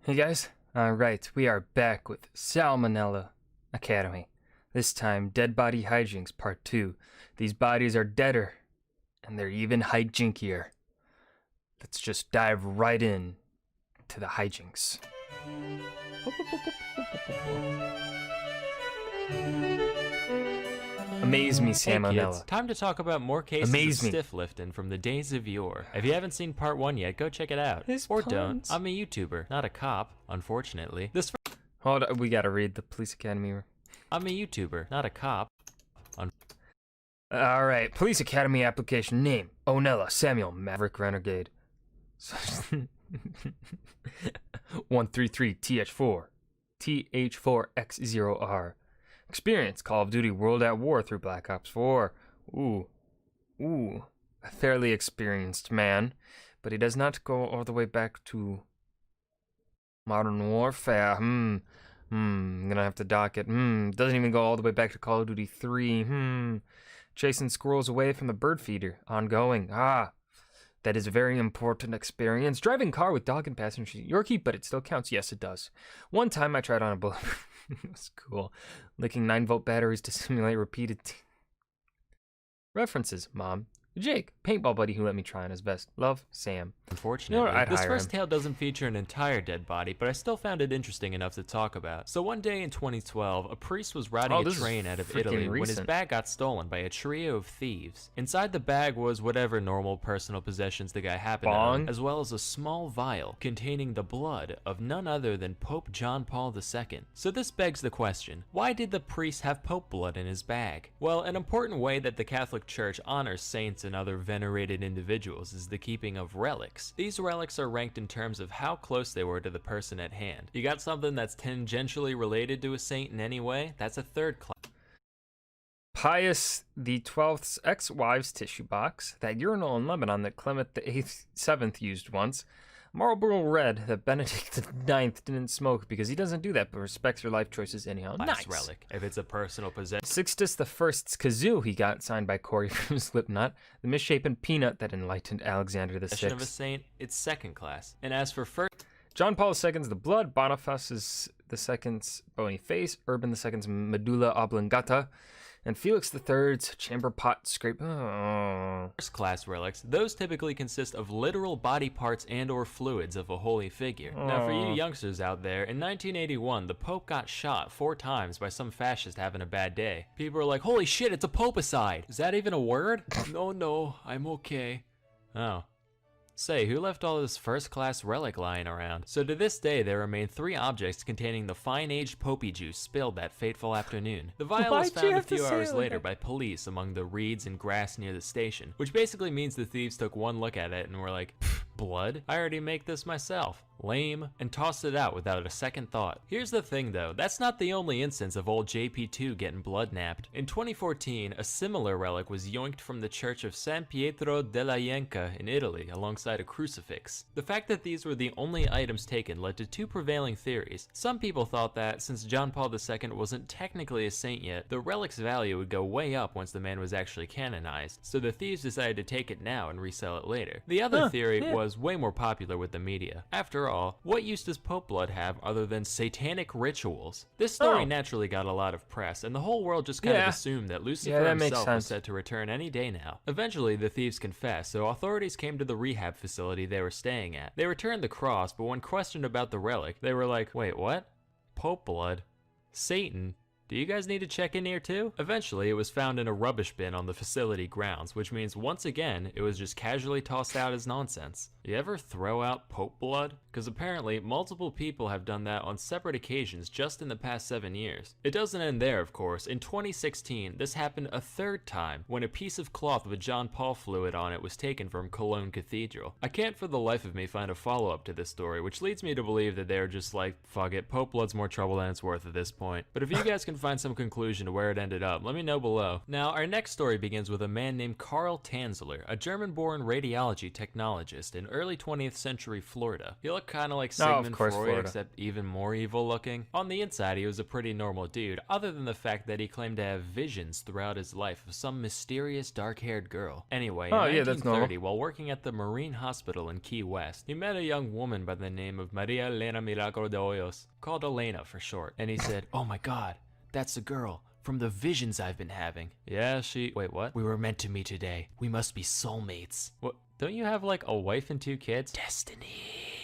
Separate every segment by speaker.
Speaker 1: Hey guys, alright, we are back with Salmonella Academy. This time, Dead Body Hijinks Part 2. These bodies are deader, and they're even hijinkier. Let's just dive right in to the hijinks. Amaze me, Salmonella.
Speaker 2: Hey kids, time to talk about more cases
Speaker 1: Amaze
Speaker 2: of
Speaker 1: me.
Speaker 2: stiff lifting from the days of yore. If you haven't seen part 1 yet, go check it out.
Speaker 1: His
Speaker 2: Or
Speaker 1: puns.
Speaker 2: don't. I'm a YouTuber, not a cop, unfortunately.
Speaker 1: Hold on, we gotta read the Police Academy.
Speaker 2: I'm a YouTuber, not a cop.
Speaker 1: Alright, Police Academy application name, Onella Samuel Maverick Renegade. 133 TH4 TH4X0R. Experience Call of Duty World at War through Black Ops 4. Ooh. A fairly experienced man, but he does not go all the way back to Modern Warfare. I'm gonna have to dock it. Doesn't even go all the way back to Call of Duty 3. Chasing squirrels away from the bird feeder. Ongoing. That is a very important experience. Driving car with dog and passenger Yorkie, but it still counts. Yes, it does. One time I tried on a bullet. It was cool. Licking 9-volt batteries to simulate repeated references. Mom. Jake, paintball buddy who let me try on his vest. Love, Sam.
Speaker 2: Unfortunately,
Speaker 1: I'd
Speaker 2: this
Speaker 1: hire
Speaker 2: first
Speaker 1: him.
Speaker 2: tale doesn't feature an entire dead body, but I still found it interesting enough to talk about. So one day in 2012, a priest was riding a
Speaker 1: this is
Speaker 2: train out of
Speaker 1: freaking
Speaker 2: Italy when his
Speaker 1: recent.
Speaker 2: bag got stolen by a trio of thieves. Inside the bag was whatever normal personal possessions the guy happened to own, as well as a small vial containing the blood of none other than Pope John Paul II. So this begs the question, why did the priest have Pope blood in his bag? Well, an important way that the Catholic Church honors saints and other venerated individuals is the keeping of relics. These relics are ranked in terms of how close they were to the person at hand. You got something that's tangentially related to a saint in any way, that's a third class.
Speaker 1: Pius XII's ex-wife's tissue box, that urinal in Lebanon that Clement VII used once, Marlboro Red that Benedict IX didn't smoke because he doesn't do that but respects her life choices anyhow. Nice.
Speaker 2: Relic. If it's a personal possession.
Speaker 1: Sixtus I's kazoo he got signed by Corey from Slipknot, the misshapen peanut that enlightened Alexander VI.
Speaker 2: Of a saint, it's second class. And as for first,
Speaker 1: John Paul II's the blood, Boniface II's bony face, Urban II's medulla oblongata, and Felix III's chamber pot scrape.
Speaker 2: first class relics, those typically consist of literal body parts and or fluids of a holy figure. Now for you youngsters out there, in 1981 the Pope got shot 4 times by some fascist having a bad day. People are like, holy shit, it's a popicide. Is that even a word? No, I'm okay. Oh. Say, who left all this first-class relic lying around? So to this day, there remain 3 objects containing the fine-aged poppy juice spilled that fateful afternoon. The vial was found a few hours later by police among the reeds and grass near the station, which basically means the thieves took one look at it and were like, blood? I already make this myself. Lame, and tossed it out without a second thought. Here's the thing though, that's not the only instance of old JP2 getting blood napped. In 2014, a similar relic was yoinked from the church of San Pietro della Ienca in Italy alongside a crucifix. The fact that these were the only items taken led to 2 prevailing theories. Some people thought that, since John Paul II wasn't technically a saint yet, the relic's value would go way up once the man was actually canonized, so the thieves decided to take it now and resell it later. The other theory was way more popular with the media. After all, what use does Pope blood have other than satanic rituals? This story naturally got a lot of press, and the whole world just kind of assumed that Lucifer himself was set to return any day now. Eventually, the thieves confessed, so authorities came to the rehab facility they were staying at. They returned the cross, but when questioned about the relic, they were like, wait, what? Pope blood? Satan? Do you guys need to check in here too? Eventually, it was found in a rubbish bin on the facility grounds, which means once again, it was just casually tossed out as nonsense. You ever throw out Pope blood? Because apparently, multiple people have done that on separate occasions just in the past 7 years. It doesn't end there, of course. In 2016, this happened a 3rd time when a piece of cloth with John Paul fluid on it was taken from Cologne Cathedral. I can't for the life of me find a follow-up to this story, which leads me to believe that they're just like, fuck it, Pope blood's more trouble than it's worth at this point. But if you guys can can find some conclusion to where it ended up, let me know below. Now, our next story begins with a man named Karl Tanzler, a German-born radiology technologist in early 20th century Florida. He looked kind of like Sigmund Freud,
Speaker 1: Florida.
Speaker 2: except even more evil looking. On the inside, he was a pretty normal dude, other than the fact that he claimed to have visions throughout his life of some mysterious dark-haired girl. Anyway, in 1930, while working at the Marine Hospital in Key West, he met a young woman by the name of Maria Elena Milagro de Hoyos, called Elena for short, and he said, "Oh my god, that's the girl from the visions I've been having." Yeah, wait, what? "We were meant to meet today. We must be soulmates." What? Don't you have like a wife and 2 kids? Destiny.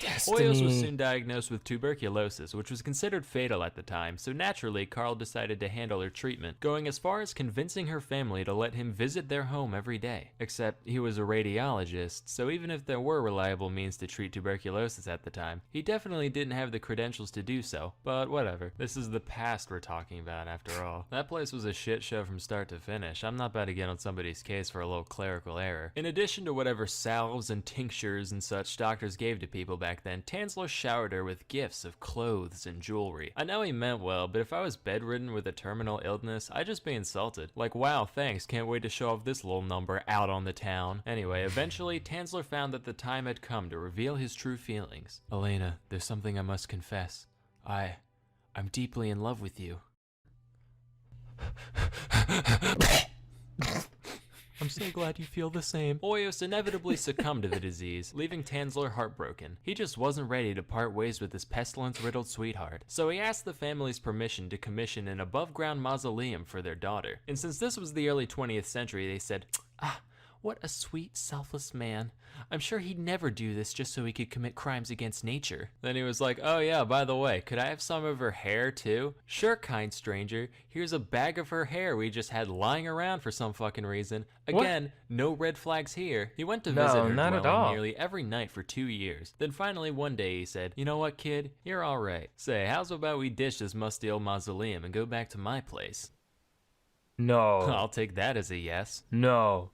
Speaker 2: Hoyos was soon diagnosed with tuberculosis, which was considered fatal at the time, so naturally Karl decided to handle her treatment, going as far as convincing her family to let him visit their home every day. Except he was a radiologist, so even if there were reliable means to treat tuberculosis at the time, he definitely didn't have the credentials to do so. But whatever, this is the past we're talking about after all. That place was a shit show from start to finish. I'm not about to get on somebody's case for a little clerical error. In addition to whatever salves and tinctures and such doctors gave to people back then, Tanzler showered her with gifts of clothes and jewelry. I know he meant well, but if I was bedridden with a terminal illness, I'd just be insulted. Like, wow, thanks, can't wait to show off this little number out on the town. Anyway, eventually, Tanzler found that the time had come to reveal his true feelings. "Elena, there's something I must confess. I'm deeply in love with you." "I'm so glad you feel the same." Hoyos inevitably succumbed to the disease, leaving Tanzler heartbroken. He just wasn't ready to part ways with his pestilence-riddled sweetheart, so he asked the family's permission to commission an above-ground mausoleum for their daughter. And since this was the early 20th century, they said, "What a sweet, selfless man. I'm sure he'd never do this just so he could commit crimes against nature." Then he was like, "Oh yeah, by the way, could I have some of her hair too?" "Sure, kind stranger. Here's a bag of her hair we just had lying around for some fucking reason." Again, no red flags here. He went to visit her dwelling nearly every night for 2 years. Then finally one day he said, "You know what, kid? You're alright. Say, how's about we ditch this musty old mausoleum and go back to my place?"
Speaker 1: No.
Speaker 2: I'll take that as a yes.
Speaker 1: No.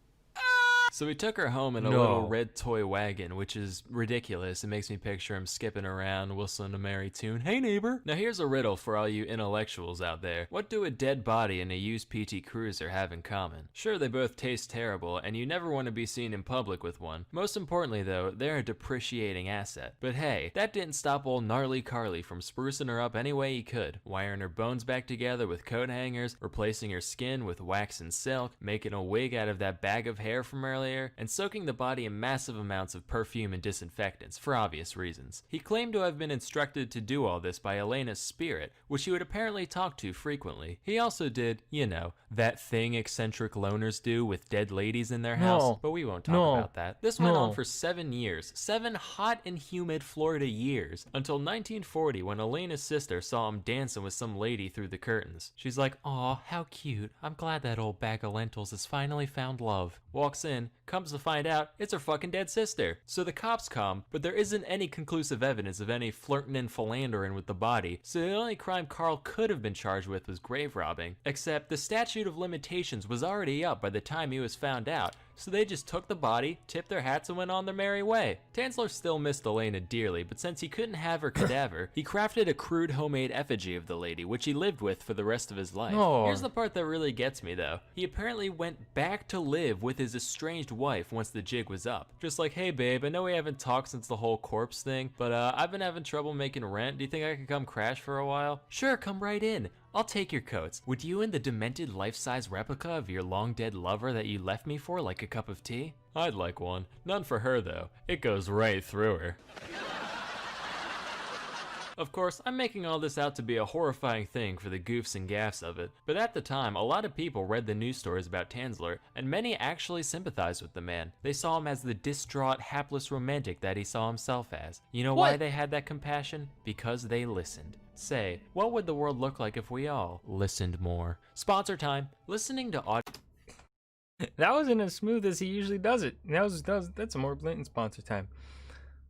Speaker 2: So he took her home in a little red toy wagon, which is ridiculous. It makes me picture him skipping around, whistling a merry tune. "Hey neighbor." Now here's a riddle for all you intellectuals out there. What do a dead body and a used PT Cruiser have in common? Sure, they both taste terrible, and you never want to be seen in public with one. Most importantly though, they're a depreciating asset. But hey, that didn't stop old gnarly Carly from sprucing her up any way he could, wiring her bones back together with coat hangers, replacing her skin with wax and silk, making a wig out of that bag of hair from earlier, and soaking the body in massive amounts of perfume and disinfectants, for obvious reasons. He claimed to have been instructed to do all this by Elena's spirit, which he would apparently talk to frequently. He also did, you know, that thing eccentric loners do with dead ladies in their house, but we won't talk about that. This went on for 7 years, 7 hot and humid Florida years, until 1940 when Elena's sister saw him dancing with some lady through the curtains. She's like, "Aw, how cute. I'm glad that old bag of lentils has finally found love." Walks in, comes to find out it's her fucking dead sister. So the cops come, but there isn't any conclusive evidence of any flirting and philandering with the body, so the only crime Karl could have been charged with was grave robbing. Except the statute of limitations was already up by the time he was found out, so they just took the body, tipped their hats, and went on their merry way. Tanzler still missed Elena dearly, but since he couldn't have her cadaver, he crafted a crude homemade effigy of the lady, which he lived with for the rest of his life. Here's the part that really gets me though. He apparently went back to live with his estranged wife once the jig was up. Just like, "Hey babe, I know we haven't talked since the whole corpse thing, but I've been having trouble making rent. Do you think I could come crash for a while?" "Sure, come right in. I'll take your coats. Would you and the demented life-size replica of your long-dead lover that you left me for like a cup of tea?" "I'd like one. None for her though. It goes right through her." Of course, I'm making all this out to be a horrifying thing for the goofs and gaffs of it, but at the time, a lot of people read the news stories about Tanzler, and many actually sympathized with the man. They saw him as the distraught, hapless romantic that he saw himself as. You know why they had that compassion? Because they listened. Say, what would the world look like if we all listened more? Sponsor time. Listening to audio.
Speaker 1: That wasn't as smooth as he usually does it. That's a more blatant sponsor time.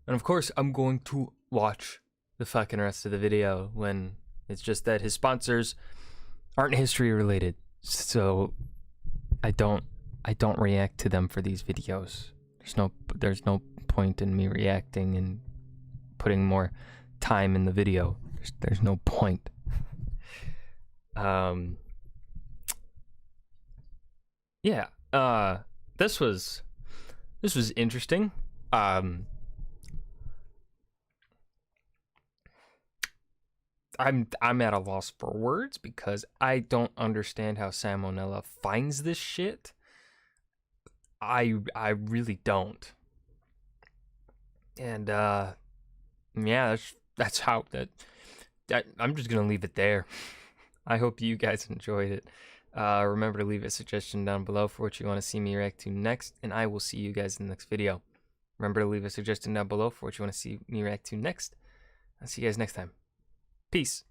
Speaker 1: And of course, I'm going to watch the fucking rest of the video when it's just that his sponsors aren't history related. So I don't react to them for these videos. There's no point in me reacting and putting more time in the video. There's no point. Yeah. This was interesting. I'm at a loss for words because I don't understand how Salmonella finds this shit. I really don't. And yeah, that's how that I'm just gonna leave it there. I hope you guys enjoyed it. Remember to leave a suggestion down below for what you want to see me react to next, and I will see you guys in the next video. Remember to leave a suggestion down below for what you want to see me react to next. I'll see you guys next time. Peace.